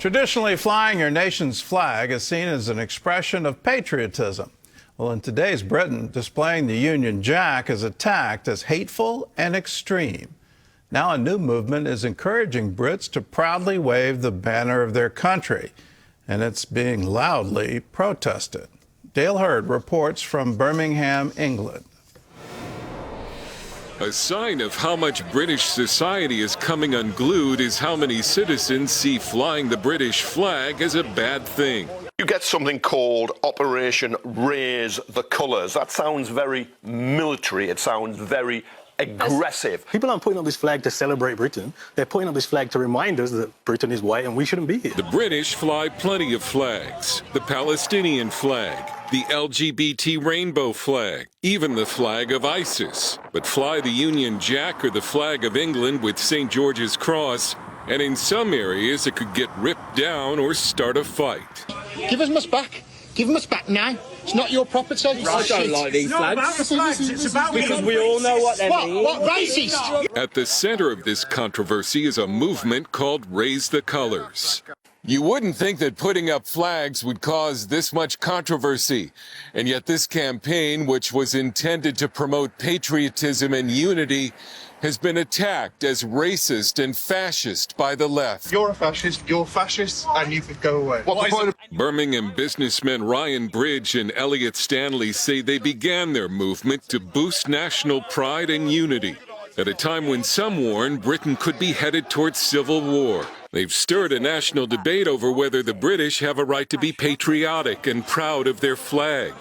Traditionally, flying your nation's flag is seen as an expression of patriotism. Well, in today's Britain, displaying the Union Jack is attacked as hateful and extreme. Now a new movement is encouraging Brits to proudly wave the banner of their country, and it's being loudly protested. Dale Hurd reports from Birmingham, England. A sign of how much British society is coming unglued is how many citizens see flying the British flag as a bad thing. You get something called Operation Raise the Colours. That sounds very military. It sounds very aggressive. People aren't putting up this flag to celebrate Britain. They're putting up this flag to remind us that Britain is white and we shouldn't be here. The British fly plenty of flags. The Palestinian flag, the LGBT rainbow flag, even the flag of ISIS. But fly the Union Jack or the flag of England with St. George's Cross, and in some areas it could get ripped down or start a fight. Give us back. Give them us back now. It's not your property. I don't like these flags. It's about because we all know what they mean. What racist? At the center of this controversy is a movement called Raise the Colours. You wouldn't think that putting up flags would cause this much controversy, and yet this campaign, which was intended to promote patriotism and unity, has been attacked as racist and fascist by the left. You're a fascist, and you could go away. Birmingham businessmen Ryan Bridge and Elliot Stanley say they began their movement to boost national pride and unity at a time when some warn Britain could be headed towards civil war. They've stirred a national debate over whether the British have a right to be patriotic and proud of their flag,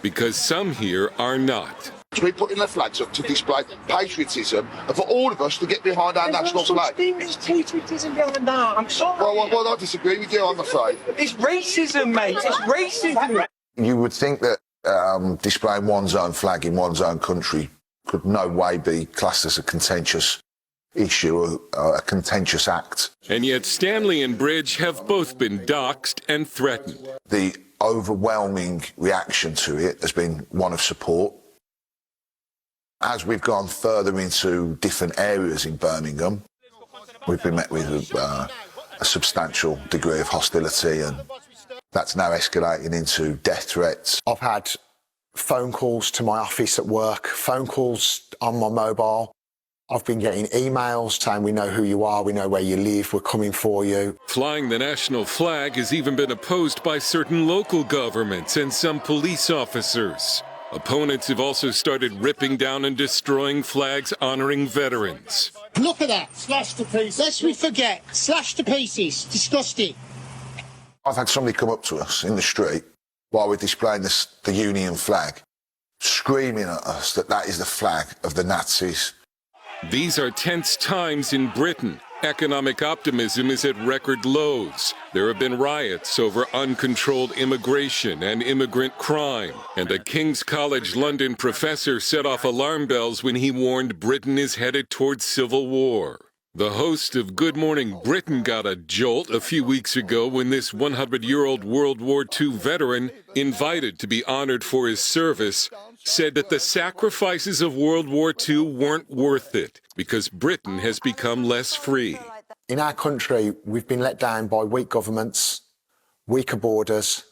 because some here are not. We're putting the flags up to display patriotism and for all of us to get behind our national flag. There's patriotism behind that. I'm sorry. Well, I disagree with you, I'm afraid. It's racism, mate. It's racism. You would think that displaying one's own flag in one's own country could no way be classed as a contentious issue, a contentious act. And yet Stanley and Bridge have both been doxxed and threatened. The overwhelming reaction to it has been one of support. As we've gone further into different areas in Birmingham, we've been met with a substantial degree of hostility, and that's now escalating into death threats. I've had phone calls to my office at work, phone calls on my mobile. I've been getting emails saying, we know who you are, we know where you live, we're coming for you. Flying the national flag has even been opposed by certain local governments and some police officers. Opponents have also started ripping down and destroying flags honoring veterans. Look at that. Slashed to pieces. Lest we forget. Slashed to pieces. Disgusting. I've had somebody come up to us in the street while we're displaying the Union flag, screaming at us that that is the flag of the Nazis. These are tense times in Britain. Economic optimism is at record lows. There have been riots over uncontrolled immigration and immigrant crime. And a King's College London professor set off alarm bells when he warned Britain is headed towards civil war. The host of Good Morning Britain got a jolt a few weeks ago when this 100-year-old World War II veteran, invited to be honored for his service, said that the sacrifices of World War II weren't worth it because Britain has become less free. In our country, we've been let down by weak governments, weaker borders,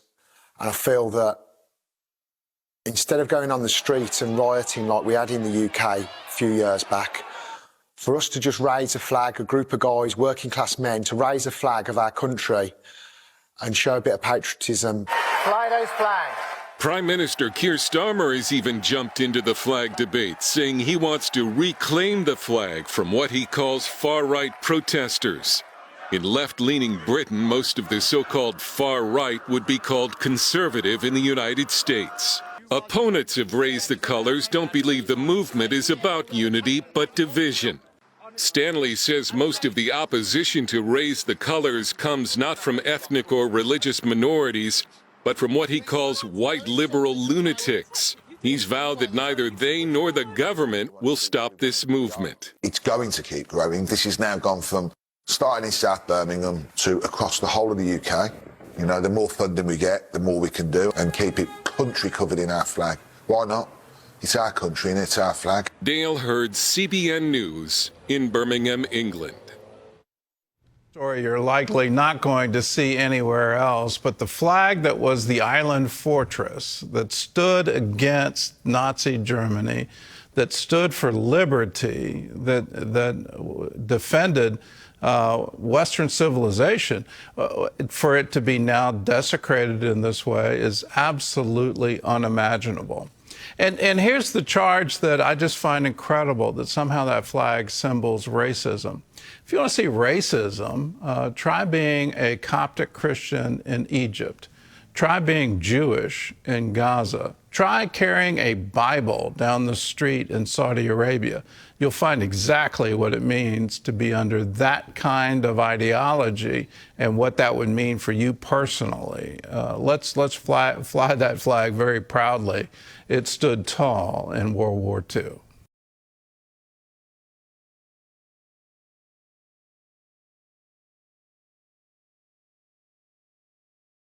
and I feel that instead of going on the street and rioting like we had in the UK a few years back, for us to just raise a flag, a group of guys, working class men, to raise a flag of our country and show a bit of patriotism. Fly those flags. Prime Minister Keir Starmer has even jumped into the flag debate, saying he wants to reclaim the flag from what he calls far-right protesters. In left-leaning Britain, most of the so-called far-right would be called conservative in the United States. Opponents of Raise the Colours don't believe the movement is about unity, but division. Stanley says most of the opposition to Raise the Colours comes not from ethnic or religious minorities, but from what he calls white liberal lunatics. He's vowed that neither they nor the government will stop this movement. It's going to keep growing. This has now gone from starting in South Birmingham to across the whole of the UK. You know, the more funding we get, the more we can do and keep it country covered in our flag. Why not? It's our country and it's our flag. Dale Hurd, CBN News in Birmingham, England. Story you're likely not going to see anywhere else, but the flag that was the island fortress that stood against Nazi Germany, that stood for liberty, that defended Western civilization, for it to be now desecrated in this way is absolutely unimaginable. And here's the charge that I just find incredible, that somehow that flag symbols racism. If you want to see racism, try being a Coptic Christian in Egypt. Try being Jewish in Gaza. Try carrying a Bible down the street in Saudi Arabia. You'll find exactly what it means to be under that kind of ideology and what that would mean for you personally. Let's fly that flag very proudly. It stood tall in World War II.